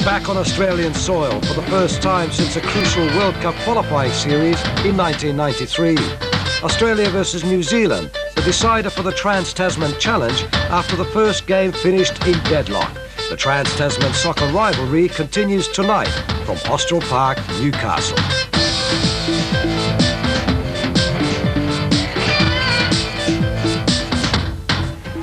back on Australian soil for the first time since a crucial World Cup qualifying series in 1993. Australia versus New Zealand, the decider for the Trans-Tasman Challenge after the first game finished in deadlock. The Trans-Tasman soccer rivalry continues tonight from Austral Park, Newcastle.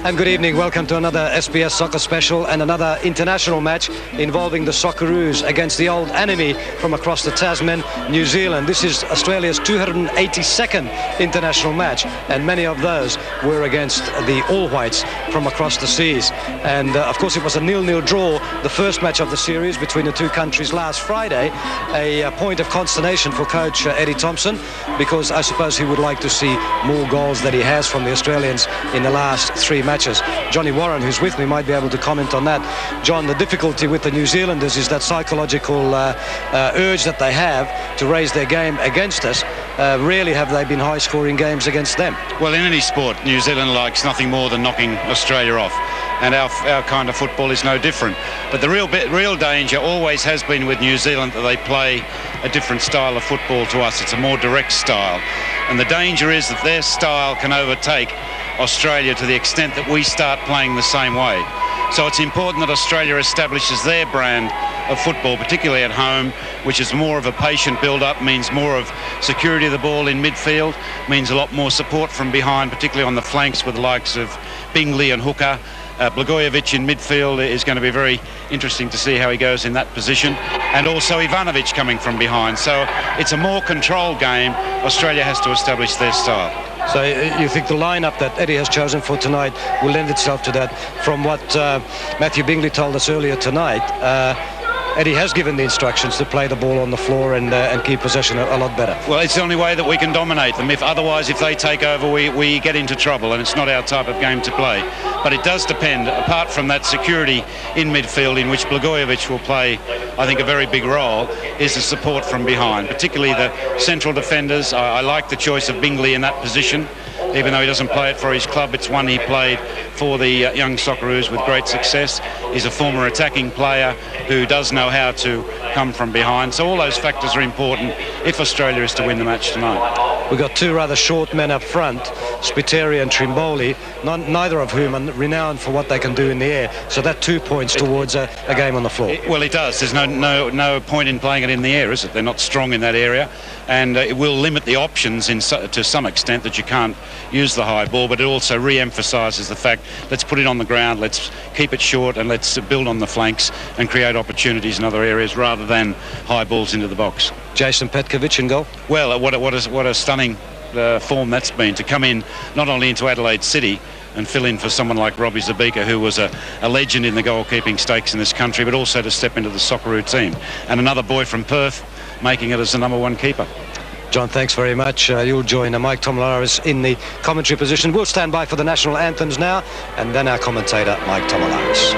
And good evening, welcome to another SBS Soccer Special and another international match involving the Socceroos against the old enemy from across the Tasman, New Zealand. This is Australia's 282nd international match, and many of those were against the All Whites from across the seas. And of course it was a 0-0 draw, the first match of the series between the two countries last Friday, a point of consternation for coach Eddie Thompson, because I suppose he would like to see more goals than he has from the Australians in the last three matches. Johnny Warren, who's with me, might be able to comment on that. John, the difficulty with the New Zealanders is that psychological urge that they have to raise their game against us. Rarely have they been high-scoring games against them. Well, in any sport, New Zealand likes nothing more than knocking Australia off, and our kind of football is no different. But the real danger always has been with New Zealand that they play a different style of football to us. It's a more direct style, and the danger is that their style can overtake Australia to the extent that we start playing the same way. So it's important that Australia establishes their brand of football, particularly at home, which is more of a patient build-up, means more of security of the ball in midfield, means a lot more support from behind, particularly on the flanks with the likes of Bingley and Hooker. Blagojevich in midfield is going to be very interesting to see how he goes in that position, and also Ivanovic coming from behind. So it's a more controlled game. Australia has to establish their style. So you think the lineup that Eddie has chosen for tonight will lend itself to that? From what Matthew Bingley told us earlier tonight, Eddie has given the instructions to play the ball on the floor and keep possession a lot better. Well, it's the only way that we can dominate them. Otherwise, if they take over, we get into trouble, and it's not our type of game to play. But it does depend, apart from that security in midfield, in which Blagojevich will play, I think, a very big role, is the support from behind, particularly the central defenders. I like the choice of Bingley in that position. Even though he doesn't play it for his club, it's one he played for the young Socceroos with great success. He's a former attacking player who does know how to come from behind. So all those factors are important if Australia is to win the match tonight. We've got two rather short men up front, Spiteri and Trimboli, neither of whom are renowned for what they can do in the air. So that 2 points towards a game on the floor. Well, it does. There's no point in playing it in the air, is it? They're not strong in that area. And it will limit the options to some extent, that you can't use the high ball, but it also re-emphasises the fact, let's put it on the ground, let's keep it short, and let's build on the flanks and create opportunities in other areas rather than high balls into the box. Jason Petkovic in goal. Well, what a stunning form that's been, to come in not only into Adelaide City and fill in for someone like Robbie Zabika, who was a legend in the goalkeeping stakes in this country, but also to step into the Socceroo team. And another boy from Perth making it as the #1 keeper. John, thanks very much. You'll join Mike Tomalaris in the commentary position. We'll stand by for the national anthems now, and then our commentator, Mike Tomalaris.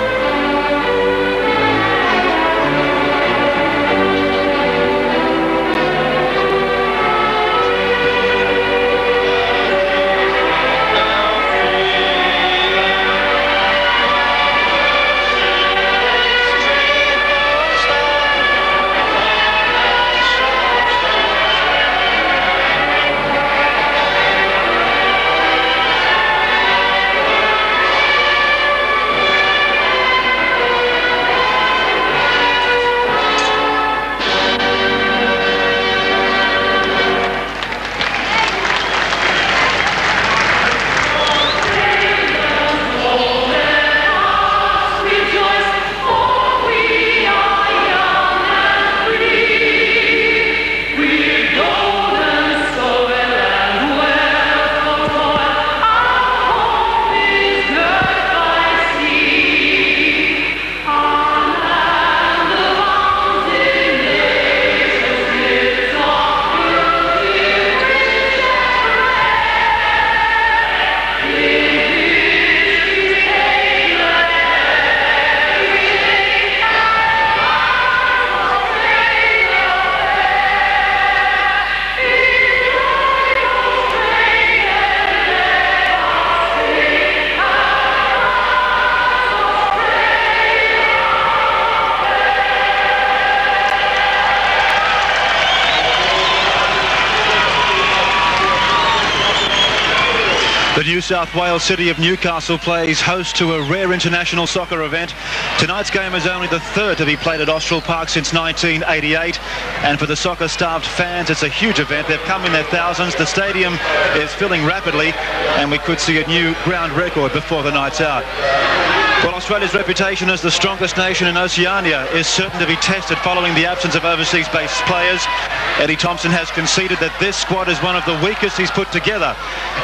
The New South Wales city of Newcastle plays host to a rare international soccer event. Tonight's game is only the third to be played at Austral Park since 1988, and for the soccer-starved fans it's a huge event. They've come in their thousands. The stadium is filling rapidly, and we could see a new ground record before the night's out. Well, Australia's reputation as the strongest nation in Oceania is certain to be tested following the absence of overseas-based players. Eddie Thompson has conceded that this squad is one of the weakest he's put together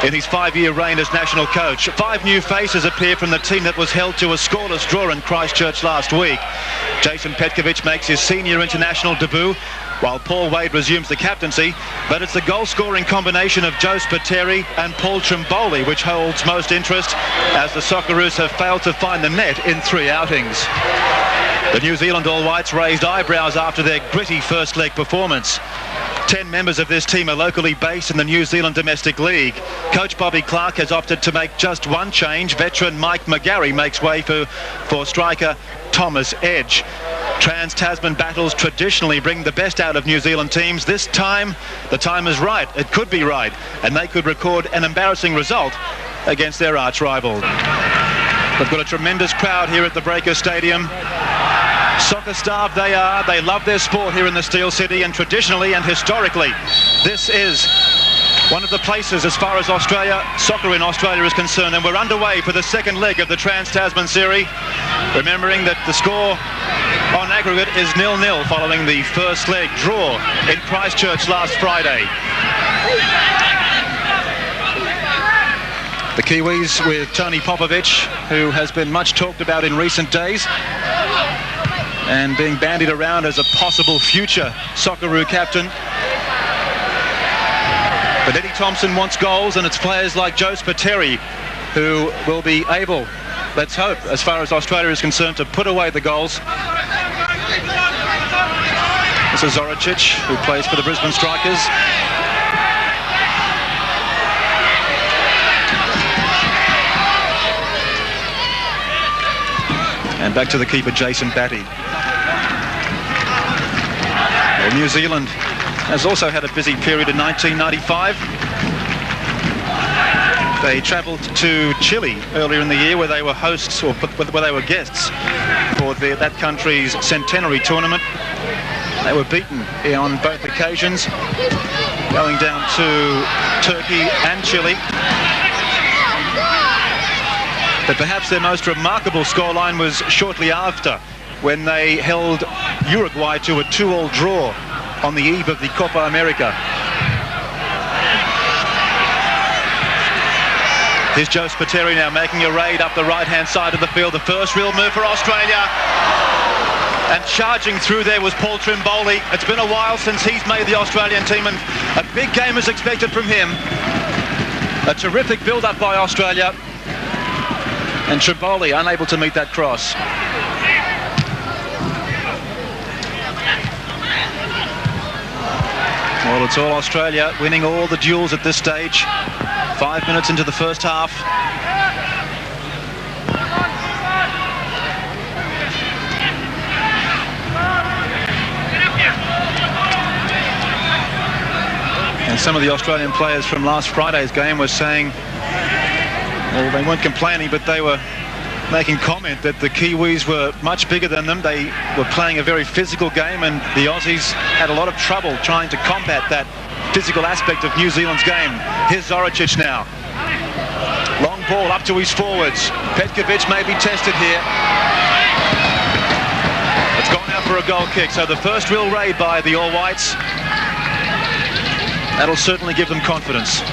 in his 5-year reign as national coach. 5 new faces appear from the team that was held to a scoreless draw in Christchurch last week. Jason Petkovic makes his senior international debut, while Paul Wade resumes the captaincy, but it's the goal-scoring combination of Joe Spiteri and Paul Trimboli which holds most interest, as the Socceroos have failed to find the net in 3 outings. The New Zealand All Whites raised eyebrows after their gritty first leg performance. 10 members of this team are locally based in the New Zealand Domestic League. Coach Bobby Clark has opted to make just one change. Veteran Mike McGarry makes way for striker Thomas Edge. Trans-Tasman battles traditionally bring the best out of New Zealand teams. This time, the time is right. It could be right, and they could record an embarrassing result against their arch-rival. They've got a tremendous crowd here at the Breaker Stadium. Soccer-starved they are. They love their sport here in the Steel City, and traditionally and historically, this is one of the places as far as soccer in Australia is concerned. And we're underway for the second leg of the Trans-Tasman series, remembering that the score on aggregate is 0-0 following the first leg draw in Christchurch last Friday. The Kiwis with Tony Popovic, who has been much talked about in recent days and being bandied around as a possible future Socceroo captain. But Eddie Thompson wants goals, and it's players like Joe Spiteri who will be able, let's hope, as far as Australia is concerned, to put away the goals. This is Zoricic, who plays for the Brisbane Strikers. And back to the keeper, Jason Batty. Well, New Zealand has also had a busy period in 1995. They travelled to Chile earlier in the year, where they were hosts, or where they were guests for that country's centenary tournament. They were beaten on both occasions, going down to Turkey and Chile. But perhaps their most remarkable scoreline was shortly after, when they held Uruguay to a 2-2 draw on the eve of the Copa America. Here's Joe Spiteri now making a raid up the right-hand side of the field. The first real move for Australia. And charging through there was Paul Trimboli. It's been a while since he's made the Australian team, and a big game is expected from him. A terrific build-up by Australia. And Trimboli unable to meet that cross. Well, it's all Australia, winning all the duels at this stage. 5 minutes into the first half. And some of the Australian players from last Friday's game were saying, well, they weren't complaining, but they were making comment that the Kiwis were much bigger than them. They were playing a very physical game, and the Aussies had a lot of trouble trying to combat that physical aspect of New Zealand's game. Here's Zoricic now. Long ball up to his forwards. Petkovic may be tested here. It's gone out for a goal kick. So the first real raid by the All Whites. That'll certainly give them confidence.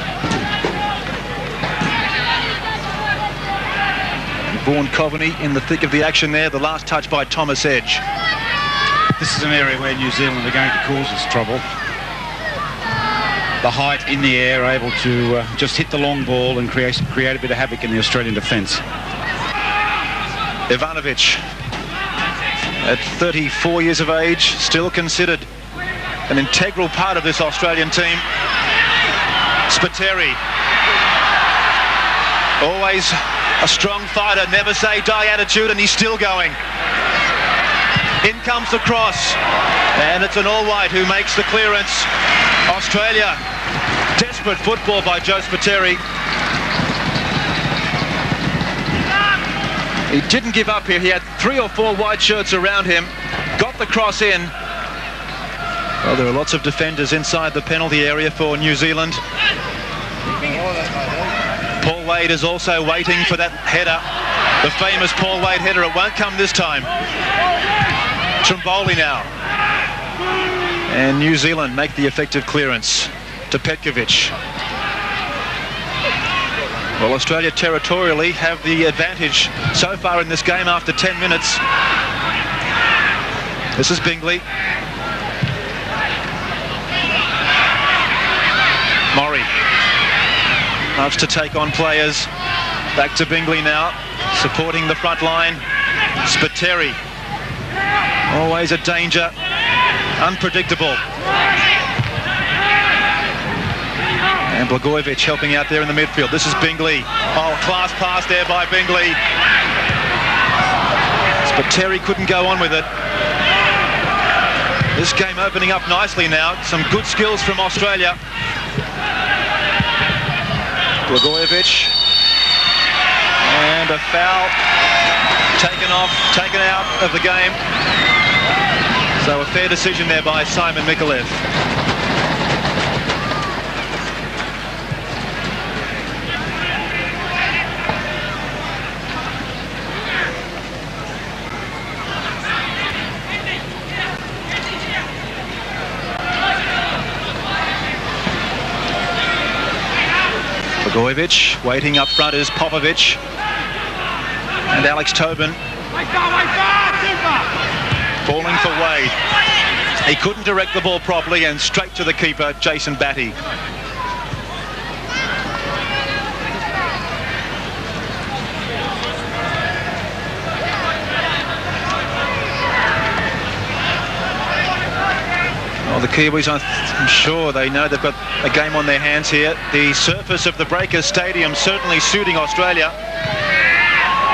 Vaughan Coveney in the thick of the action there. The last touch by Thomas Edge. This is an area where New Zealand are going to cause us trouble. The height in the air, able to just hit the long ball and create a bit of havoc in the Australian defence. Ivanovic, at 34 years of age, still considered an integral part of this Australian team. Spiteri, always a strong fighter, never say die attitude, and he's still going. In comes the cross, and it's an all-white who makes the clearance. Australia, desperate football by Joe Spiteri. He didn't give up here. He had 3 or 4 white shirts around him. Got the cross in. Well, there are lots of defenders inside the penalty area for New Zealand. Paul Wade is also waiting for that header. The famous Paul Wade header. It won't come this time. Trimboli now. And New Zealand make the effective clearance to Petkovic. Well, Australia territorially have the advantage so far in this game after 10 minutes. This is Bingley. Murray loves to take on players. Back to Bingley now, supporting the front line. Spiteri, always a danger, unpredictable. And Blagojevich helping out there in the midfield. This is Bingley. Oh, class pass there by Bingley. Spiteri couldn't go on with it. This game opening up nicely now. Some good skills from Australia. Blagojevich. And a foul taken out of the game. So a fair decision there by Simon Mikolev. Blagojevich, waiting up front is Popovic and Alex Tobin. Falling for Wade. He couldn't direct the ball properly and straight to the keeper, Jason Batty. Well, the Kiwis, I'm sure they know they've got a game on their hands here. The surface of the Breakers Stadium certainly suiting Australia.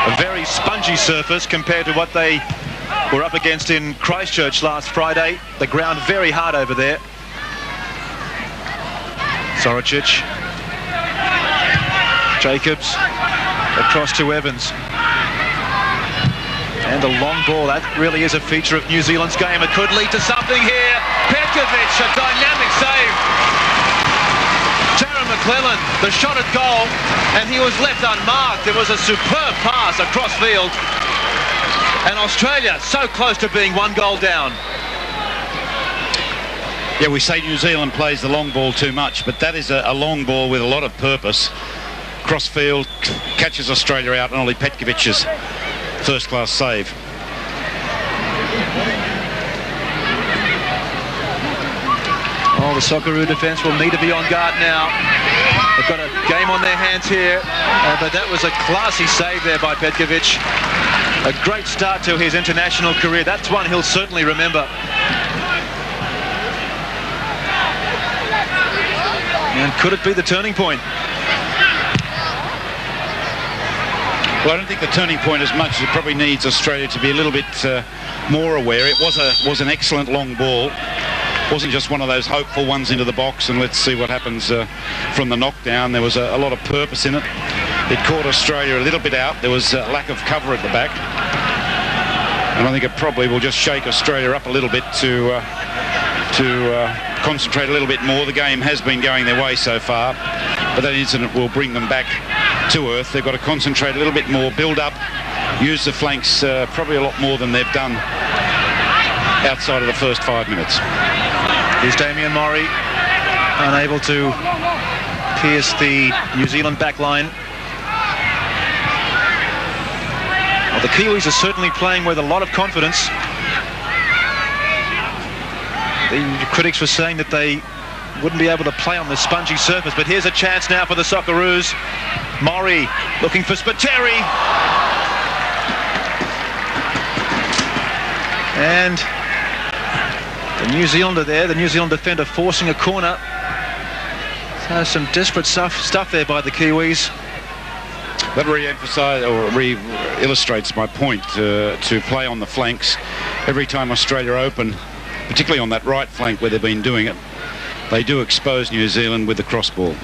A very spongy surface compared to what they were up against in Christchurch last Friday. The ground very hard over there. Sorocic. Jacobs. Across to Evans. And a long ball. That really is a feature of New Zealand's game. It could lead to something here. Petkovic, a dynamic save. Tara McClellan, the shot at goal, and he was left unmarked. It was a superb pass across field. And Australia so close to being 1 goal down. Yeah, we say New Zealand plays the long ball too much, but that is a long ball with a lot of purpose. Cross field, catches Australia out, and Ollie Petkovic's first-class save. Oh, the Socceroo defence will need to be on guard now. They've got a game on their hands here, but that was a classy save there by Petkovic. A great start to his international career. That's one he'll certainly remember. And could it be the turning point? Well, I don't think the turning point as much as it probably needs Australia to be a little bit more aware. It was an excellent long ball. It wasn't just one of those hopeful ones into the box and let's see what happens from the knockdown. There was a lot of purpose in it. It caught Australia a little bit out. There was a lack of cover at the back. And I think it probably will just shake Australia up a little bit to concentrate a little bit more. The game has been going their way so far, but that incident will bring them back to earth. They've got to concentrate a little bit more, build up, use the flanks probably a lot more than they've done outside of the first 5 minutes. Here's Damien Murray, unable to pierce the New Zealand back line. Well, the Kiwis are certainly playing with a lot of confidence. The critics were saying that they wouldn't be able to play on the spongy surface, but here's a chance now for the Socceroos. Murray looking for Spiteri. And the New Zealander there, the New Zealand defender forcing a corner. So some desperate stuff there by the Kiwis. That re-emphasises or re-illustrates my point to play on the flanks. Every time Australia open, particularly on that right flank where they've been doing it, they do expose New Zealand with the cross ball.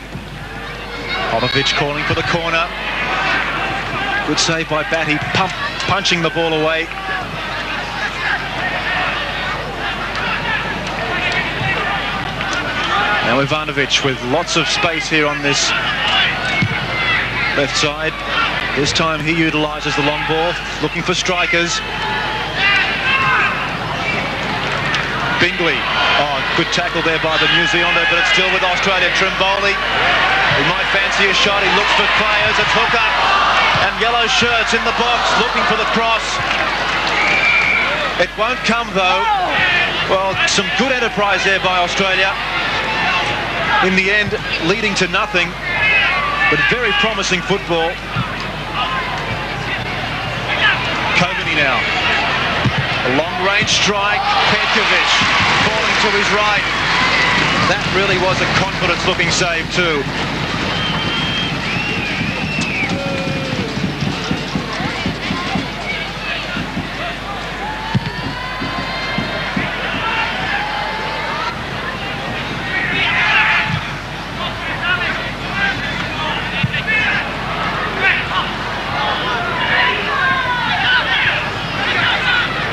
Popovic calling for the corner. Good save by Batty, punching the ball away. Now Ivanovic with lots of space here on this left side. This time he utilises the long ball, looking for strikers. Bingley. Oh, good tackle there by the New Zealander, but it's still with Australia. Trimboli. He might fancy a shot. He looks for players. It's Hooker. And yellow shirts in the box, looking for the cross. It won't come, though. Well, some good enterprise there by Australia. In the end, leading to nothing, but very promising football. Coveney now. A long-range strike. Petkovic falling to his right. That really was a confidence-looking save too.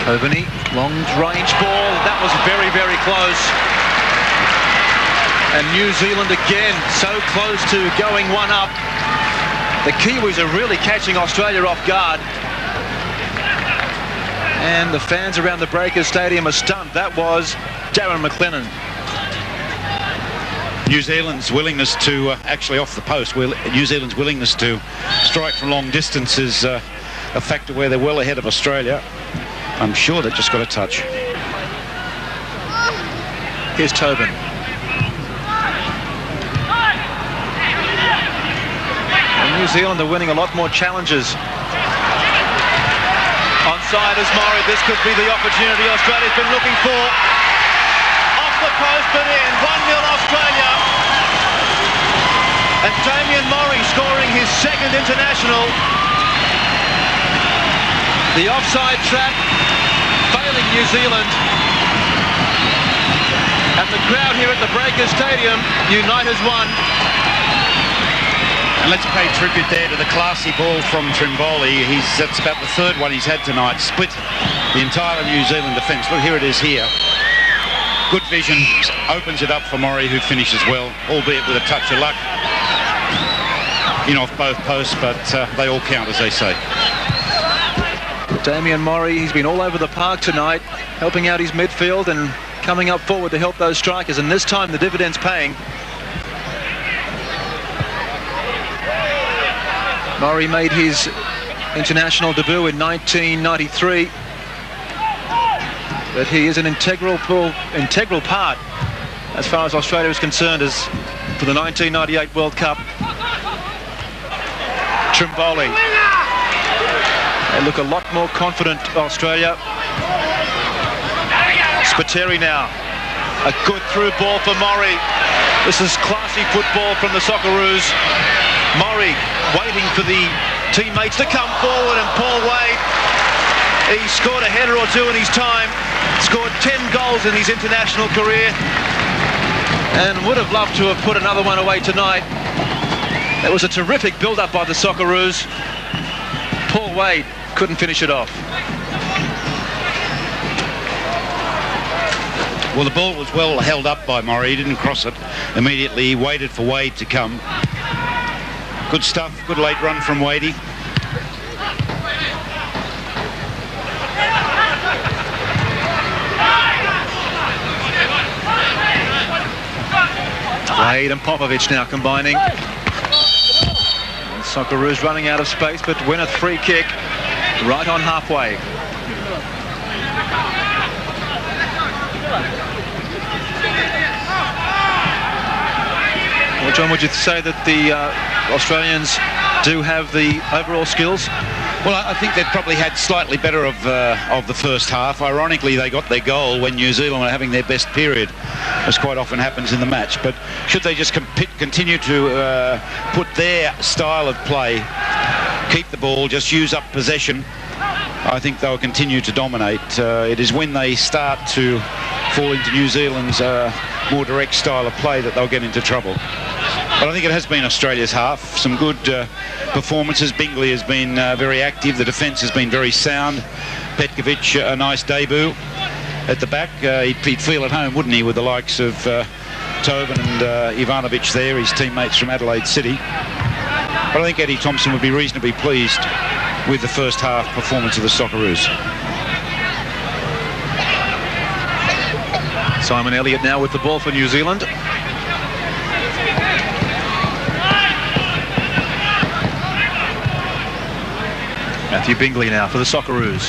Coveney, long-range ball. That was very, very close. And New Zealand again, so close to going one up. The Kiwis are really catching Australia off guard. And the fans around the Breakers Stadium are stunned. That was Darren McLennan. New Zealand's willingness to, actually off the post, New Zealand's willingness to strike from long distance is a factor where they're well ahead of Australia. I'm sure they just got a touch. Here's Tobin. And New Zealand are winning a lot more challenges. Onside is Murray. This could be the opportunity Australia's been looking for. Off the post but in. 1-0 Australia. And Damien Murray scoring his second international. The offside trap failing New Zealand. And the crowd here at the Breakers Stadium unite as one. And let's pay tribute there to the classy ball from Trimboli. That's about the third one he's had tonight. Split the entire New Zealand defence. Look, here it is here. Good vision, opens it up for Murray, who finishes well, albeit with a touch of luck. In off both posts, but they all count, as they say. Damien Murray, he's been all over the park tonight, helping out his midfield and coming up forward to help those strikers, and this time the dividend's paying. Murray made his international debut in 1993, but he is an integral part as far as Australia is concerned as for the 1998 World Cup. Trimboli. They look a lot more confident, Australia. Spiteri now. A good through ball for Murray. This is classy football from the Socceroos. Murray waiting for the teammates to come forward, and Paul Wade, he scored a header or two in his time. Scored 10 goals in his international career. And would have loved to have put another one away tonight. It was a terrific build-up by the Socceroos. Paul Wade couldn't finish it off. Well, the ball was well held up by Murray. He didn't cross it immediately. He waited for Wade to come. Good stuff. Good late run from Wadey. Wade and Popovic now combining. And Socceroos running out of space, but win a free kick right on halfway. Well, John, would you say that the Australians do have the overall skills? Well, I think they'd probably had slightly better of the first half. Ironically, they got their goal when New Zealand were having their best period, as quite often happens in the match. But should they just continue to put their style of play, keep the ball, just use up possession, I think they'll continue to dominate. It is when they start to fall into New Zealand's more direct style of play that they'll get into trouble. But I think it has been Australia's half. Some good performances. Bingley has been very active. The defence has been very sound. Petkovic, a nice debut at the back. He'd feel at home, wouldn't he, with the likes of Tobin and Ivanovic there, his teammates from Adelaide City. But I think Eddie Thompson would be reasonably pleased with the first half performance of the Socceroos. Simon Elliott now with the ball for New Zealand. Matthew Bingley now for the Socceroos.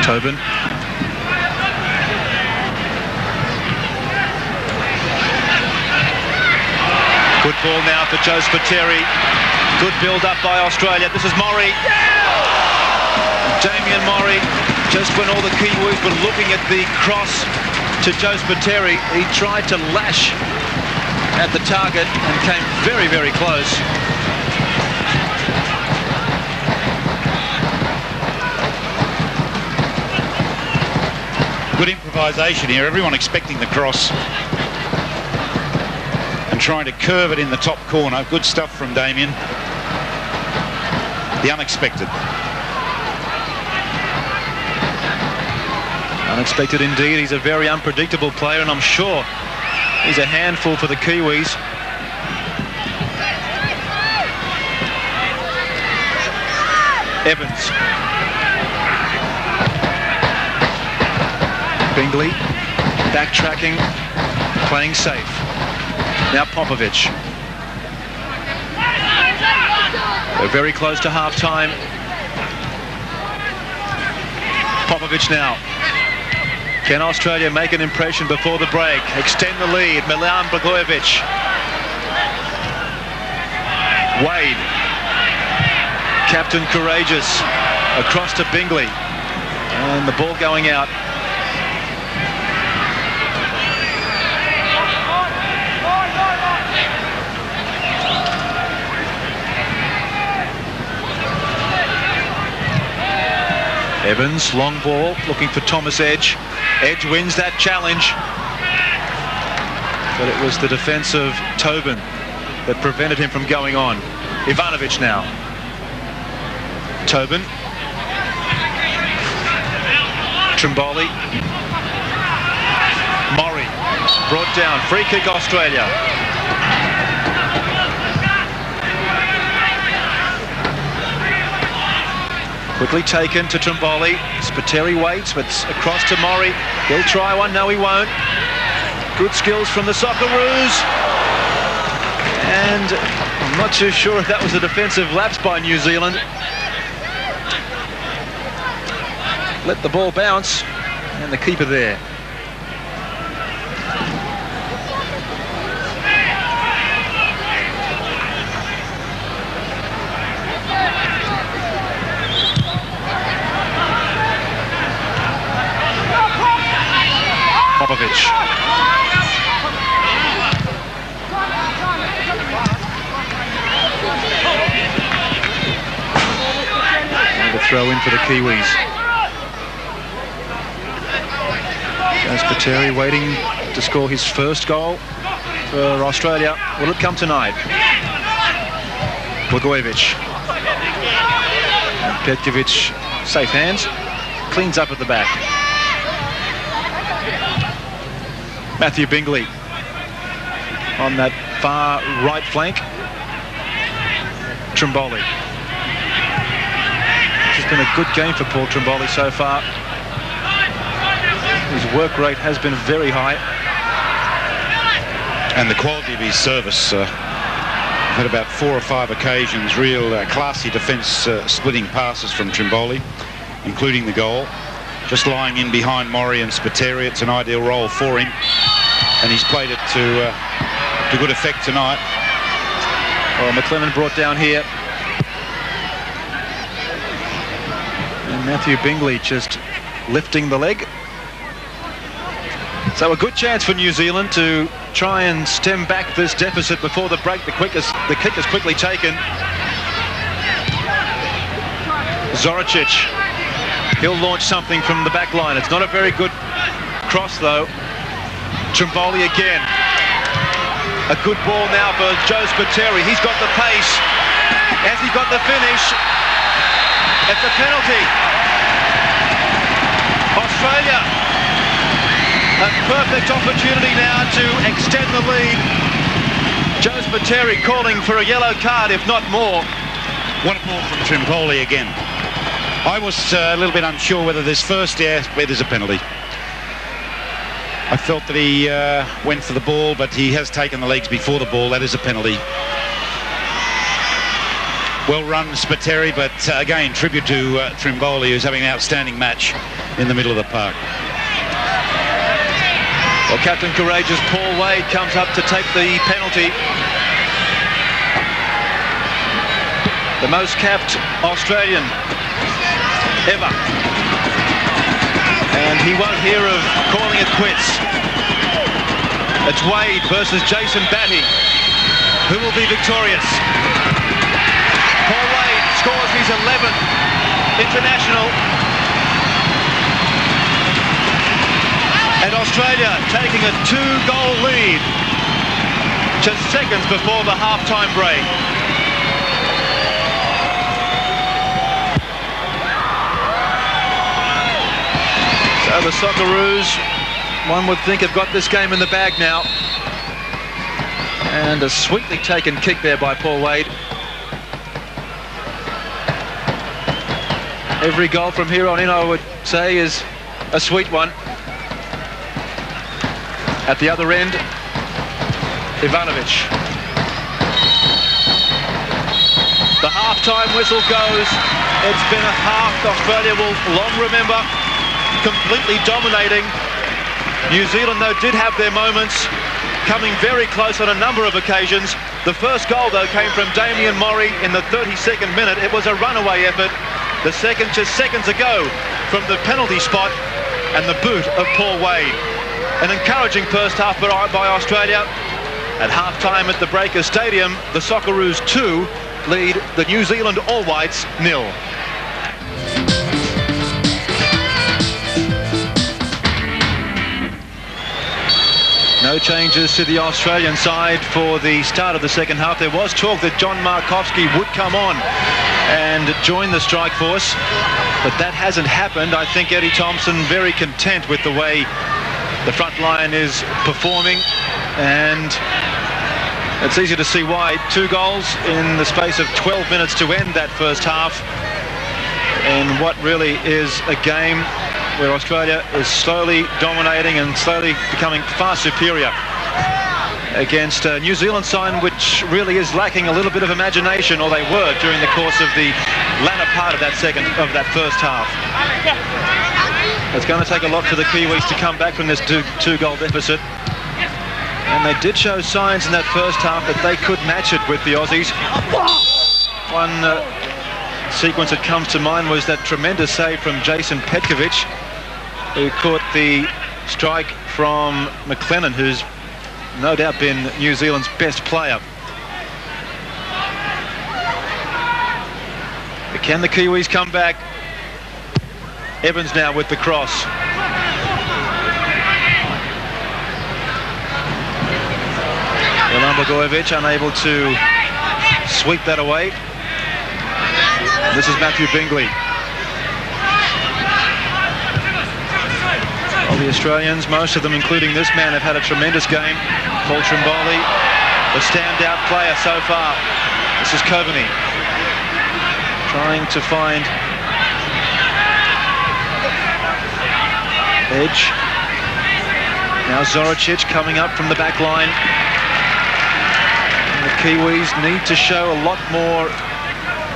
Tobin. Good ball now for Joe Spiteri. Good build-up by Australia. This is Maury. Damien Maury, just when all the Kiwis were looking at the cross to Joe Spiteri, he tried to lash at the target and came very, very close. Good improvisation here. Everyone expecting the cross and trying to curve it in the top corner. Good stuff from Damien. The unexpected. Unexpected indeed. He's a very unpredictable player, and I'm sure he's a handful for the Kiwis. Evans. Bingley backtracking, playing safe. Now Popovic. We're very close to half-time. Popovic now. Can Australia make an impression before the break? Extend the lead. Milan Blagojevic. Wade. Captain courageous. Across to Bingley. And the ball going out. Evans, long ball, looking for Thomas Edge. Edge wins that challenge. But it was the defence of Tobin that prevented him from going on. Ivanovic now. Tobin. Trimboli. Maury. Brought down. Free kick Australia. Quickly taken to Trimboli. Spiteri waits, but across to Maury. He'll try one. No, he won't. Good skills from the Socceroos. And I'm not too sure if that was a defensive lapse by New Zealand. Let the ball bounce. And the keeper there. Popovic. And a throw in for the Kiwis. Joe Spiteri waiting to score his first goal for Australia. Will it come tonight? Blagojevic. And Petkovic, safe hands, cleans up at the back. Matthew Bingley on that far right flank. Trimboli. It's been a good game for Paul Trimboli so far. His work rate has been very high. And the quality of his service. Had about 4 or 5 occasions, real classy defence splitting passes from Trimboli, including the goal. Just lying in behind Maury and Spiteri. It's an ideal role for him. And he's played it to good effect tonight. Well, McLennan brought down here. And Matthew Bingley just lifting the leg. So a good chance for New Zealand to try and stem back this deficit before the break. The kick is quickly taken. Zoricic. He'll launch something from the back line. It's not a very good cross, though. Trimboli again. A good ball now for Joe Spiteri. He's got the pace. Has he got the finish? It's a penalty. Australia, a perfect opportunity now to extend the lead. Joe Spiteri calling for a yellow card, if not more. What a ball from Trimboli again. I was a little bit unsure whether there's a penalty. I felt that he went for the ball, but he has taken the legs before the ball. That is a penalty. Well run, Spiteri, but again, tribute to Trimboli, who's having an outstanding match in the middle of the park. Well, Captain Courageous Paul Wade comes up to take the penalty. The most capped Australian ever. And he won't hear of calling it quits. It's Wade versus Jason Batty. Who will be victorious? Paul Wade scores his 11th international. And Australia taking a 2-goal lead just seconds before the half-time break. So the Socceroos, one would think, have got this game in the bag now. And a sweetly taken kick there by Paul Wade. Every goal from here on in, I would say, is a sweet one. At the other end, Ivanovic. The half-time whistle goes. It's been a half Australia will long remember. Completely dominating. New Zealand, though, did have their moments, coming very close on a number of occasions. The first goal, though, came from Damien Murray in the 32nd minute. It was a runaway effort. The second just seconds ago from the penalty spot and the boot of Paul Wade. An encouraging first half by Australia. At half-time at the Breakers Stadium, the Socceroos 2 lead the New Zealand All Whites 0. No changes to the Australian side for the start of the second half. There was talk that John Markovski would come on and join the strike force, but that hasn't happened. I think Eddie Thompson very content with the way the front line is performing, and it's easy to see why. 2 goals in the space of 12 minutes to end that first half in what really is a game where Australia is slowly dominating and slowly becoming far superior against a New Zealand side which really is lacking a little bit of imagination, or they were during the course of the latter part of that first half. It's going to take a lot for the Kiwis to come back from this 2-goal deficit. And they did show signs in that first half that they could match it with the Aussies. One sequence that comes to mind was that tremendous save from Jason Petkovic, who caught the strike from McLennan, who's no doubt been New Zealand's best player. But can the Kiwis come back? Evans now with the cross. Ilan Bogojevic unable to sweep that away. This is Matthew Bingley. All the Australians, most of them including this man, have had a tremendous game. Paul Trimboli, the standout player so far. This is Coveney trying to find edge. Now Zoricic coming up from the back line. And the Kiwis need to show a lot more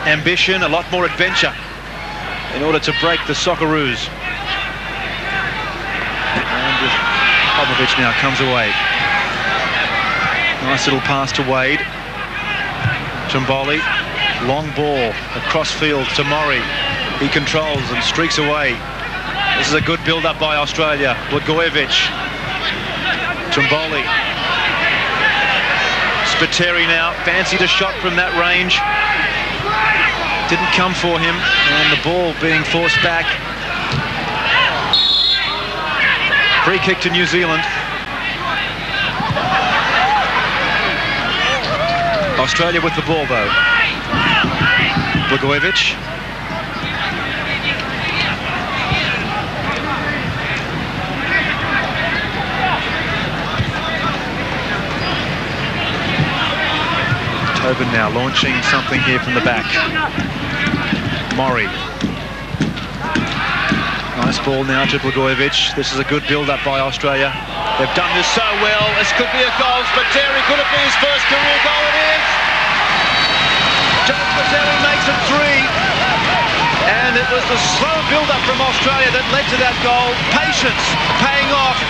ambition, a lot more adventure in order to break the Socceroos. And Popovic now comes away. Nice little pass to Wade. Trimboli, long ball across field to Murray. He controls and streaks away. This is a good build-up by Australia. Bogojevic, Trimboli, Spiteri now fancied a shot from that range. Didn't come for him, and the ball being forced back. Free kick to New Zealand. Australia with the ball, though. Blagojevich. Tobin now launching something here from the back. Murray. Nice ball now to Blagojevich. This is a good build-up by Australia. They've done this so well. This could be a goal. Spiteri, could it be his first career goal? It is. Joe Spiteri makes it 3. And it was the slow build-up from Australia that led to that goal. Patience paying off.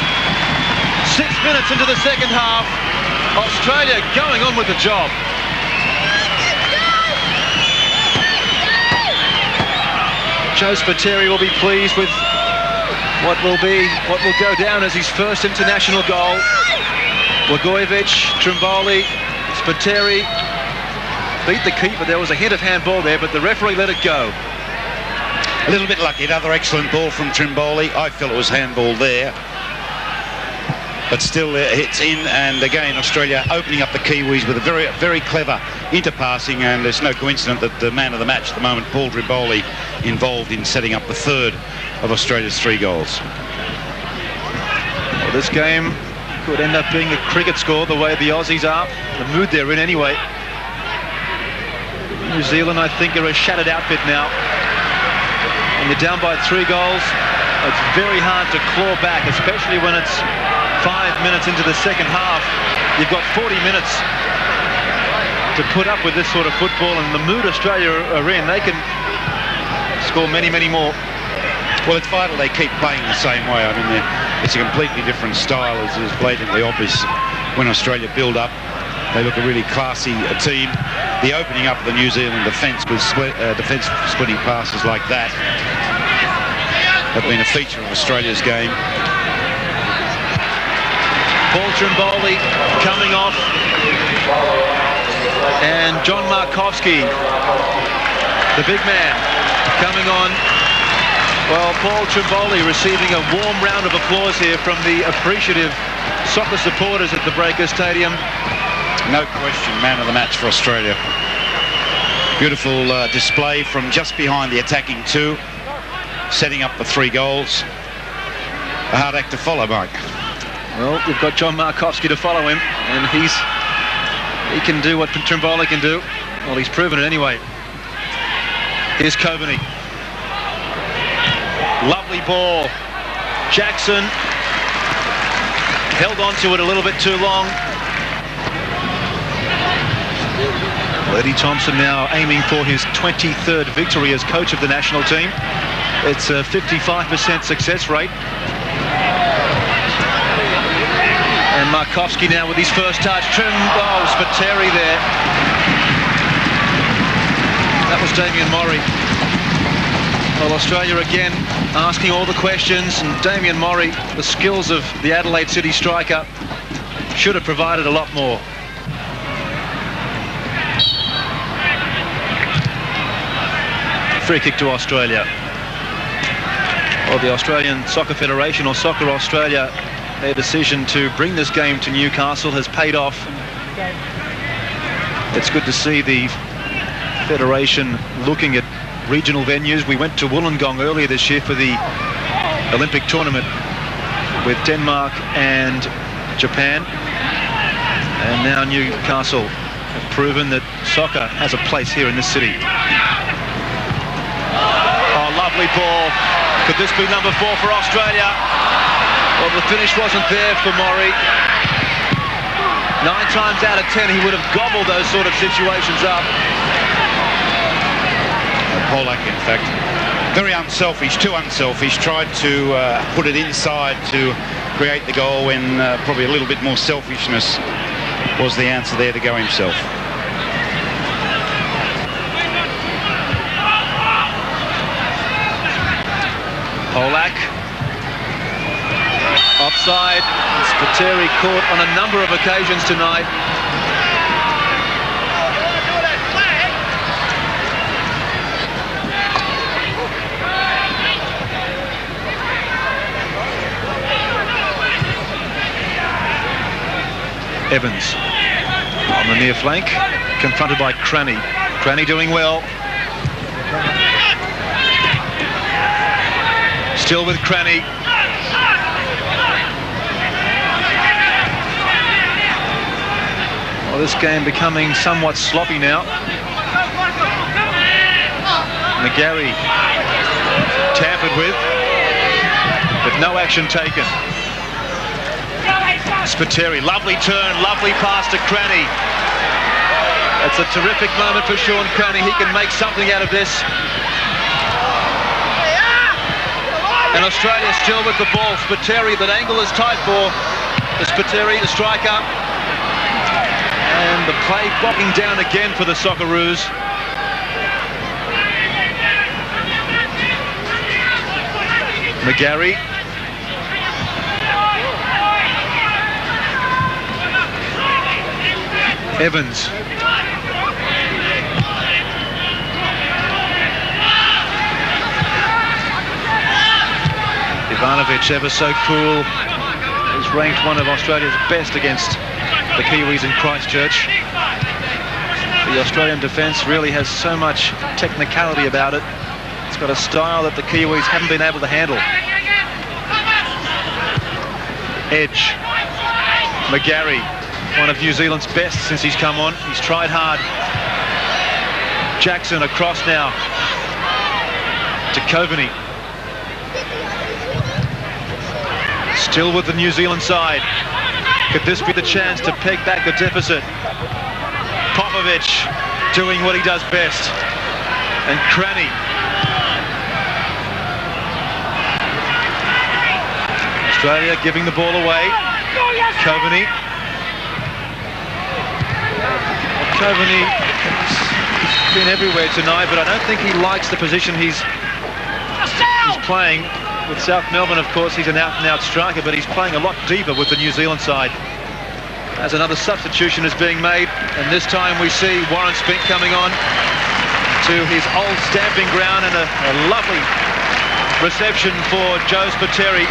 6 minutes into the second half. Australia going on with the job. Joe Spiteri will be pleased with what will go down as his first international goal. Blagojevich, Trimboli, Spiteri beat the keeper. There was a hint of handball there, but the referee let it go. A little bit lucky. Another excellent ball from Trimboli. I felt it was handball there. But still it's in, and again Australia opening up the Kiwis with a very, very clever interpassing, and it's no coincidence that the man of the match at the moment, Paul Trimboli, involved in setting up the third of Australia's 3 goals. Well, this game could end up being a cricket score the way the Aussies are, the mood they're in anyway. New Zealand, I think, are a shattered outfit now. When you're down by 3 goals, it's very hard to claw back, especially when it's 5 minutes into the second half. You've got 40 minutes to put up with this sort of football, and the mood Australia are in, they can score many, many more. Well, it's vital they keep playing the same way. I mean, it's a completely different style, as is blatantly obvious. When Australia build up, they look a really classy team. The opening up of the New Zealand defence with defence splitting passes like that have been a feature of Australia's game. Paul Trimboli coming off, and John Markovski, the big man, coming on. Well, Paul Trimboli receiving a warm round of applause here from the appreciative soccer supporters at the Breakers Stadium. No question, man of the match for Australia. Beautiful display from just behind the attacking 2, setting up the 3 goals. A hard act to follow, Mike. Well, you've got John Markovski to follow him, and he can do what Trimboli can do. Well, he's proven it anyway. Here's Coveney. Lovely ball. Jackson held on to it a little bit too long. Well, Eddie Thompson now aiming for his 23rd victory as coach of the national team. It's a 55% success rate. And Markovski now with his first touch. Spiteri there. That was Damien Murray. Well, Australia again asking all the questions, and Damien Murray, the skills of the Adelaide City striker, should have provided a lot more. Free kick to Australia. Well, the Australian Soccer Federation, or Soccer Australia, their decision to bring this game to Newcastle has paid off. It's good to see the Federation looking at regional venues. We went to Wollongong earlier this year for the Olympic tournament with Denmark and Japan. And now Newcastle have proven that soccer has a place here in this city. Oh, lovely ball. Could this be number 4 for Australia? Well, the finish wasn't there for Murray. 9 times out of 10, he would have gobbled those sort of situations up. Polak, in fact, very unselfish, too unselfish. Tried to put it inside to create the goal when probably a little bit more selfishness was the answer there to go himself. Polak. Offside. Spiteri caught on a number of occasions tonight. Evans on the near flank. confronted by Cranny. Cranny doing well. Still with Cranny. Well, this game becoming somewhat sloppy now. McGarry tampered with, but no action taken. Spiteri, lovely turn, lovely pass to Cranny. It's a terrific moment for Sean Cranny. He can make something out of this. And Australia still with the ball. Spiteri, that angle is tight for Spiteri, the striker. And the play bogging down again for the Socceroos. McGarry. Evans. Ivanovic, ever so cool, is ranked one of Australia's best against the Kiwis in Christchurch. The Australian defence really has so much technicality about it. It's got a style that the Kiwis haven't been able to handle. Edge. McGarry, one of New Zealand's best since he's come on. He's tried hard. Jackson across now to Coveney. Still with the New Zealand side. Could this be the chance to peg back the deficit? Popovic doing what he does best. And Cranny. Australia giving the ball away. Coveney. Coveney has been everywhere tonight, but I don't think he likes the position he's playing. With South Melbourne, of course, he's an out-and-out striker, but he's playing a lot deeper with the New Zealand side. As another substitution is being made, and this time we see Warren Spink coming on to his old stamping ground, and a lovely reception for Joe Spiteri.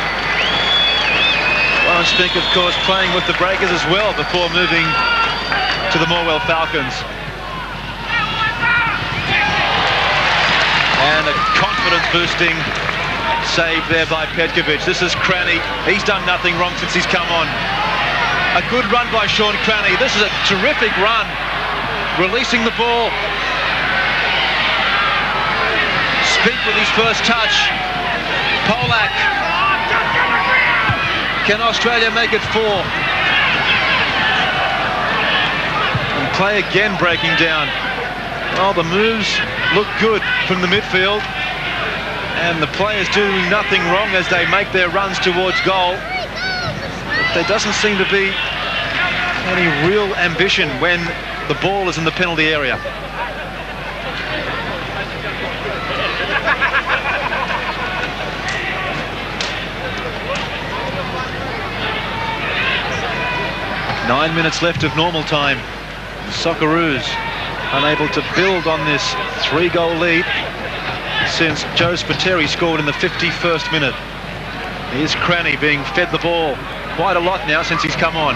Warren Spink, of course, playing with the Breakers as well before moving to the Morwell Falcons. And a confidence-boosting save there by Petkovic. This is Cranny. He's done nothing wrong since he's come on. A good run by Sean Cranny. This is a terrific run. Releasing the ball. Spink with his first touch. Polak. Can Australia make it 4? And play again breaking down. Well, the moves look good from the midfield. And the players doing nothing wrong as they make their runs towards goal. But there doesn't seem to be any real ambition when the ball is in the penalty area. Nine minutes left of normal time. The Socceroos unable to build on this 3-goal lead since Joe Spiteri scored in the 51st minute. Here's Cranny being fed the ball quite a lot now since he's come on.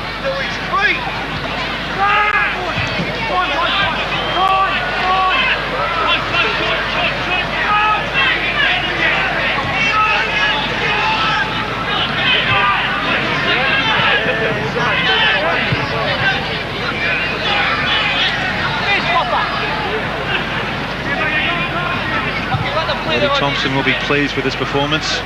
Eddie Thompson will be pleased with his performance.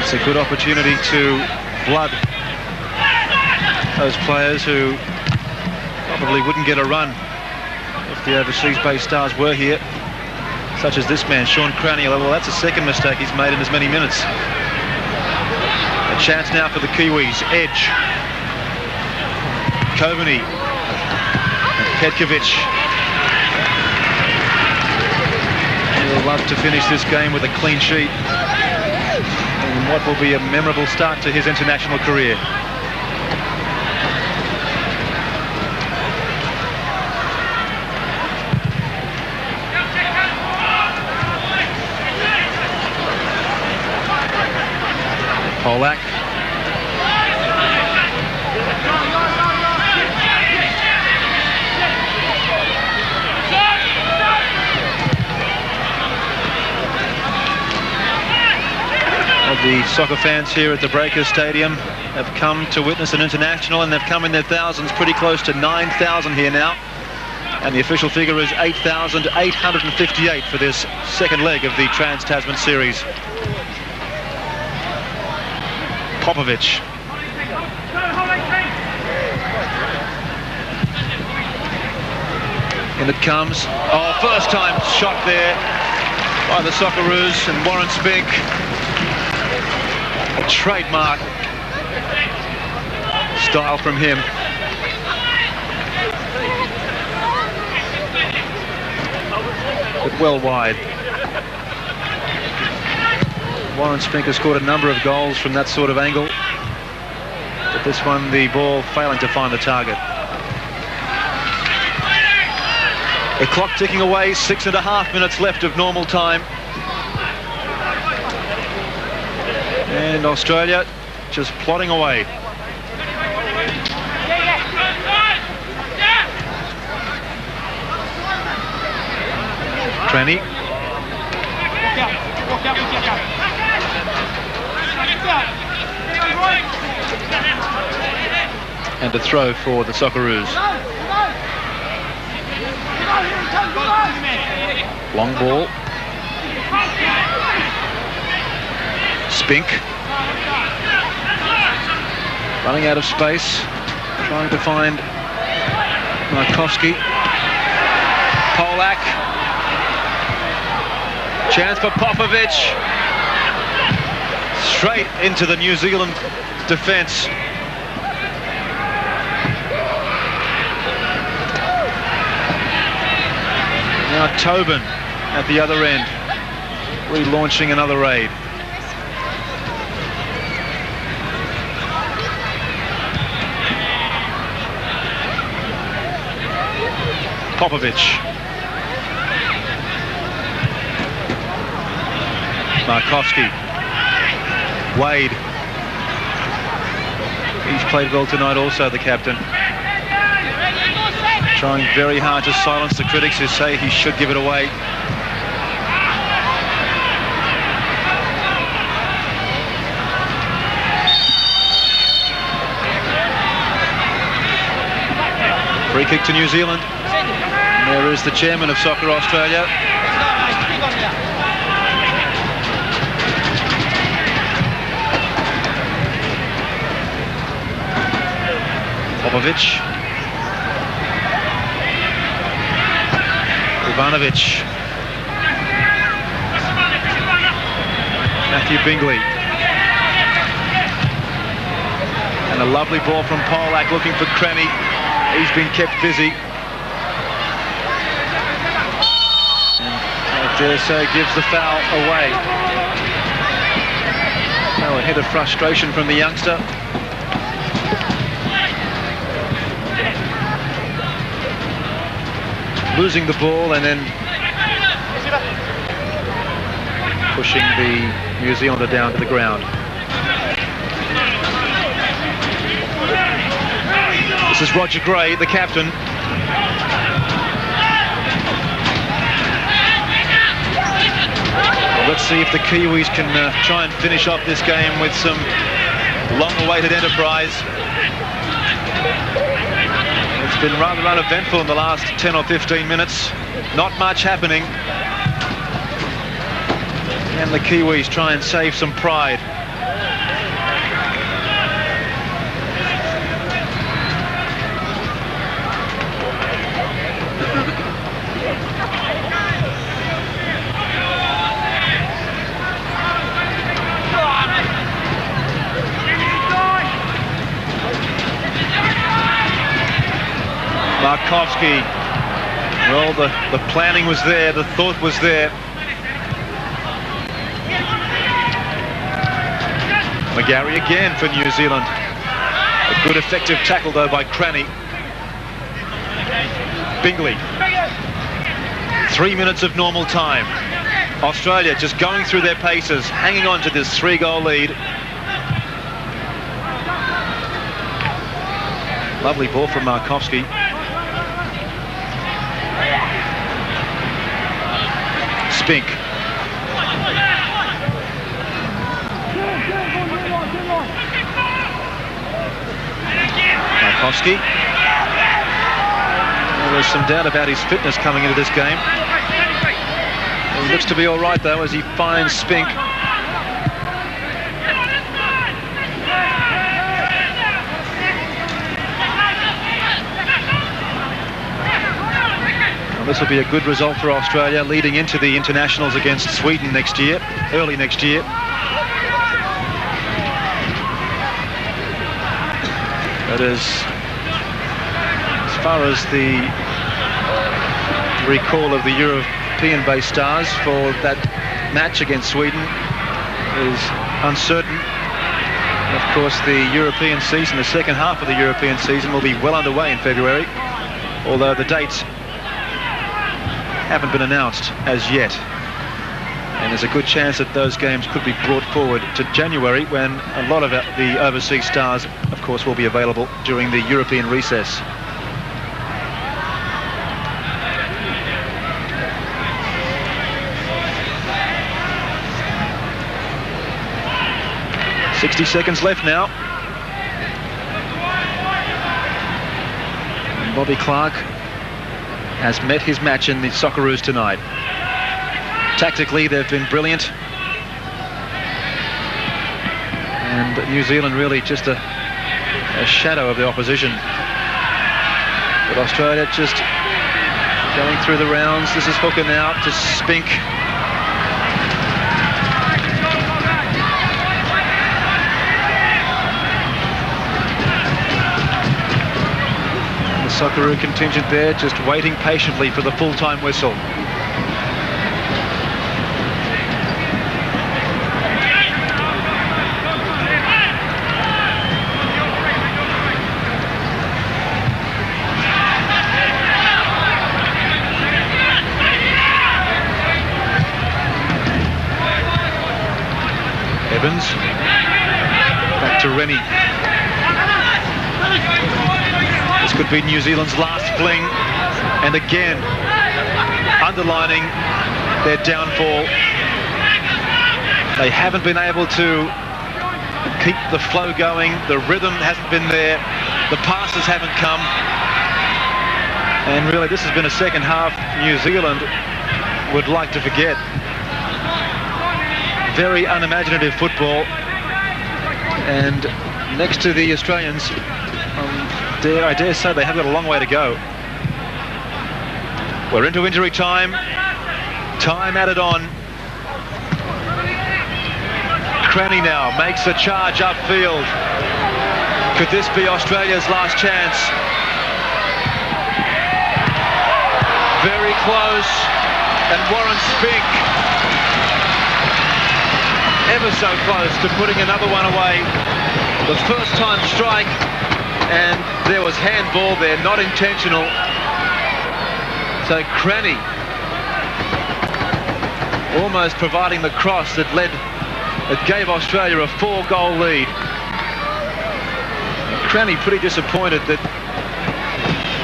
It's a good opportunity to flood those players who probably wouldn't get a run if the overseas-based stars were here, such as this man, Sean Cranny. Well, that's a second mistake he's made in as many minutes. A chance now for the Kiwis. Edge. Coveney. Petkovic. He'll love to finish this game with a clean sheet in what will be a memorable start to his international career. Polak. The soccer fans here at the Breakers Stadium have come to witness an international, and they've come in their thousands, pretty close to 9,000 here now. And the official figure is 8,858 for this second leg of the Trans-Tasman series. Popovic. In it comes. Oh, first time shot there by the Socceroos, and Warren Spink. A trademark style from him. But well wide. Warren Spink has scored a number of goals from that sort of angle, but this one, the ball failing to find the target. The clock ticking away, 6.5 minutes left of normal time. And Australia just plodding away. Trenny. And a throw for the Socceroos. Long ball. Spink. Running out of space. Trying to find Markowski. Polak. Chance for Popovic. Straight into the New Zealand defence. Now Tobin at the other end, relaunching another raid. Popovic. Markowski. Wade. He's played well tonight also, the captain. Trying very hard to silence the critics who say he should give it away. Free kick to New Zealand. And there is the chairman of Soccer Australia. Popovic. Ivanovic. Matthew Bingley. And a lovely ball from Polak looking for Cranny. He's been kept busy. And I dare say gives the foul away. Now a hit of frustration from the youngster. Losing the ball and then pushing the New Zealander down to the ground. This is Roger Gray, the captain. Well, let's see if the Kiwis can try and finish off this game with some long-awaited enterprise. It's been rather uneventful in the last 10 or 15 minutes. Not much happening. And the Kiwis try and save some pride. Markowski. Well, the planning was there, the thought was there. McGarry again for New Zealand. A good effective tackle though by Cranny. Bingley. 3 minutes of normal time. Australia just going through their paces, hanging on to this 3-goal lead. Lovely ball from Markowski. Spink. Hosky. There was some doubt about his fitness coming into this game. He looks to be all right, though, as he finds Spink. Well, this will be a good result for Australia leading into the internationals against Sweden next year, early next year. But as far as the recall of the European-based stars for that match against Sweden is uncertain. And of course, the European season, the second half of the European season, will be well underway in February, although the dates haven't been announced as yet. And there's a good chance that those games could be brought forward to January, when a lot of the overseas stars, of course, will be available during the European recess. .60 seconds left now. And Bobby Clark has met his match in the Socceroos tonight. Tactically, they've been brilliant. And New Zealand really just a shadow of the opposition. But Australia just going through the rounds. This is Hooker now to Spink. The Socceroo contingent there just waiting patiently for the full-time whistle. Evans, back to Rennie. This could be New Zealand's last fling, and again, underlining their downfall. They haven't been able to keep the flow going, the rhythm hasn't been there, the passes haven't come, and really this has been a second half New Zealand would like to forget. Very unimaginative football, and next to the Australians, I dare say they have got a long way to go. We're into injury time. Time added on. Cranny now makes a charge upfield. Could this be Australia's last chance? Very close, and Warren Spink ever so close to putting another one away. The first time strike, and there was handball there, not intentional. So Cranny almost providing the cross that gave Australia a 4-goal lead. Cranny pretty disappointed that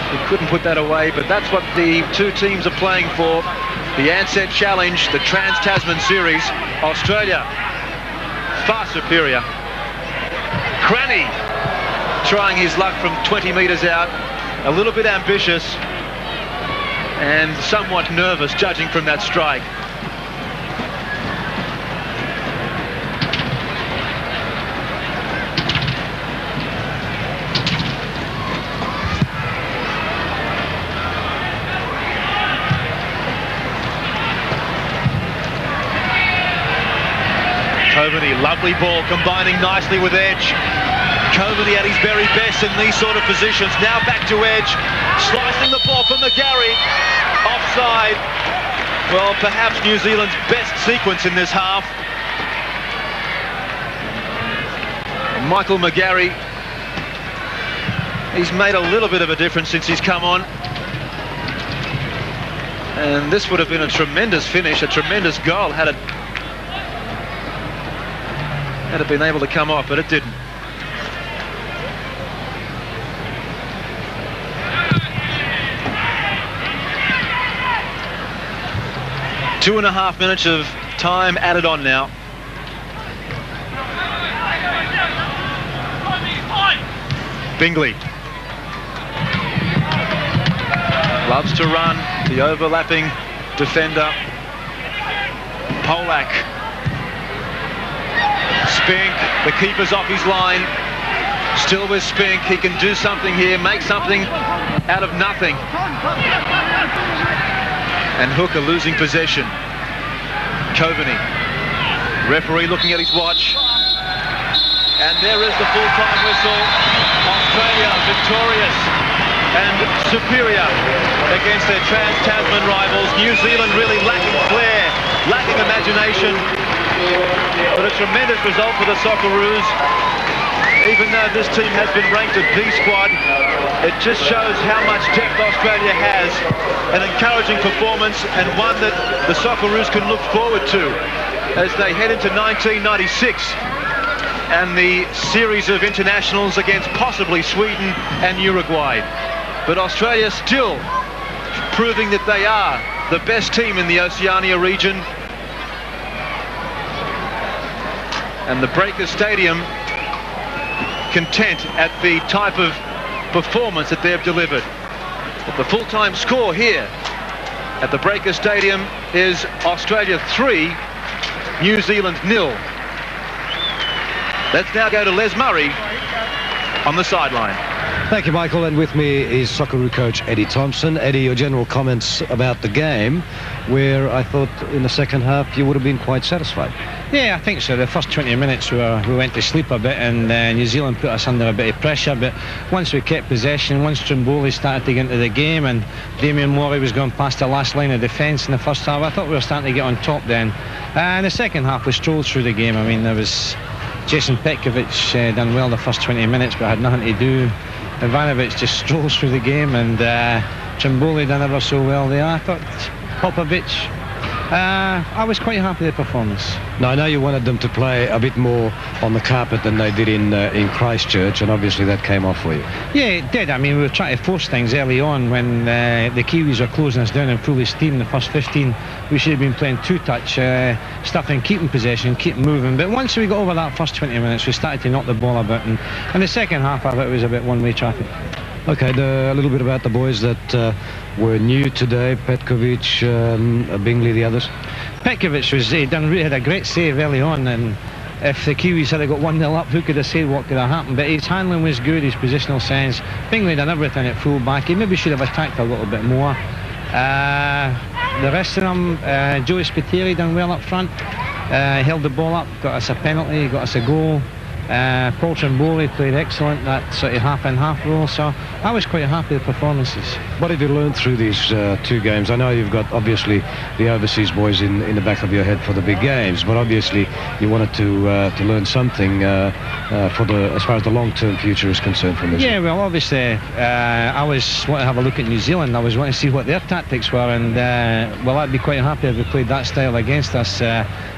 he couldn't put that away, but that's what the two teams are playing for. The Ansett Challenge, the Trans-Tasman Series. Australia far superior. Cranny trying his luck from 20 metres out, a little bit ambitious and somewhat nervous judging from that strike. Coveney, lovely ball, combining nicely with edge. Coveney at his very best in these sort of positions. Now back to edge, slicing the ball from McGarry. Offside. Well, perhaps New Zealand's best sequence in this half. Michael McGarry, he's made a little bit of a difference since he's come on. And this would have been a tremendous finish, a tremendous goal had it been able to come off, but it didn't. Two and a half minutes of time added on now. Bingley Loves to run, the overlapping defender. Polak. Spink, the keeper's off his line. Still with Spink, he can do something here, make something out of nothing. And Hooker losing possession. Coveney. Referee looking at his watch. And there is the full-time whistle. Australia victorious and superior against their trans-Tasman rivals. New Zealand really lacking flair, lacking imagination. But a tremendous result for the Socceroos. Even though this team has been ranked a B squad, it just shows how much depth Australia has. An encouraging performance, and one that the Socceroos can look forward to as they head into 1996 and the series of internationals against possibly Sweden and Uruguay. But Australia still proving that they are the best team in the Oceania region. And the Breakers Stadium content at the type of performance that they've delivered. But the full-time score here at the Breakers Stadium is Australia 3, New Zealand 0. Let's now go to Les Murray on the sideline. Thank you, Michael, and with me is Socceroo coach Eddie Thompson. Eddie, your general comments about the game, where I thought in the second half you would have been quite satisfied. Yeah, I think so. The first 20 minutes we went to sleep a bit, and New Zealand put us under a bit of pressure, but once we kept possession, once Trimboli started to get into the game and Damien Morey was going past the last line of defence in the first half, I thought we were starting to get on top then. And the second half we strolled through the game. I mean, there was Jason Petkovic done well the first 20 minutes, but had nothing to do. Ivanovic just strolls through the game, and Trimboli done ever so well there. I thought Popovic, I was quite happy with the performance. Now, I know you wanted them to play a bit more on the carpet than they did in Christchurch, and obviously that came off for you. Yeah, it did. I mean, we were trying to force things early on when the Kiwis were closing us down in full steam. The first 15, we should have been playing two-touch stuff and keeping possession, keep moving. But once we got over that first 20 minutes, we started to knock the ball about, and the second half, I thought it was a bit one-way traffic. Okay, a little bit about the boys that were new today. Petkovic, Bingley, the others. Petkovic had a great save early on, and if the Kiwis had got 1-0 up, who could have said what could have happened? But his handling was good, his positional sense. Bingley done everything at full back. He maybe should have attacked a little bit more. The rest of them, Joey Spiteri done well up front. Held the ball up, got us a penalty, got us a goal. Paul Trimboli played excellent, that sort of half-and-half role, so I was quite happy with the performances. What have you learned through these two games? I know you've got obviously the overseas boys in the back of your head for the big games, but obviously you wanted to learn something as far as the long-term future is concerned from this. Yeah, well, obviously I always want to have a look at New Zealand. I always want to see what their tactics were, and well, I'd be quite happy if we played that style against us,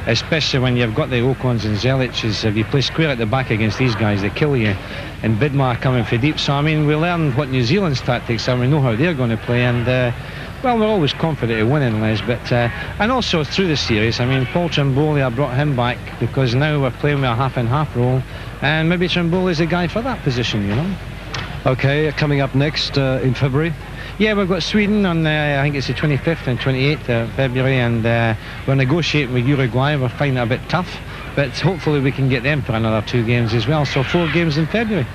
especially when you've got the Ocons and Zelics. If you play square at the back against these guys, they kill you, and Bidmar coming for deep. So I mean, we learn what New Zealand's tactics are, we know how they're going to play, and well, we're always confident of winning, Les. But and also through the series, I mean, Paul Trimboli, I brought him back because now we're playing with a half-and-half role, and maybe Trimboli's the guy for that position, you know. Okay, coming up next in February. Yeah, we've got Sweden on, I think it's the 25th and 28th of February, and we're negotiating with Uruguay. We're finding it a bit tough, but hopefully we can get them for another 2 games as well, so 4 games in February.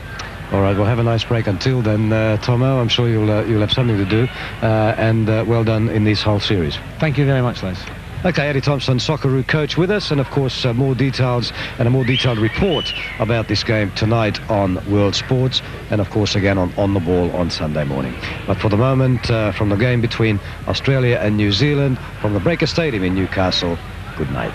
All right, well, have a nice break until then, Tomo. I'm sure you'll have something to do, and well done in this whole series. Thank you very much, Les. Okay, Eddie Thompson, Socceroo coach with us, and of course more details and a more detailed report about this game tonight on World Sports, and of course again on the ball on Sunday morning. But for the moment, from the game between Australia and New Zealand, from the Breakers Stadium in Newcastle, good night.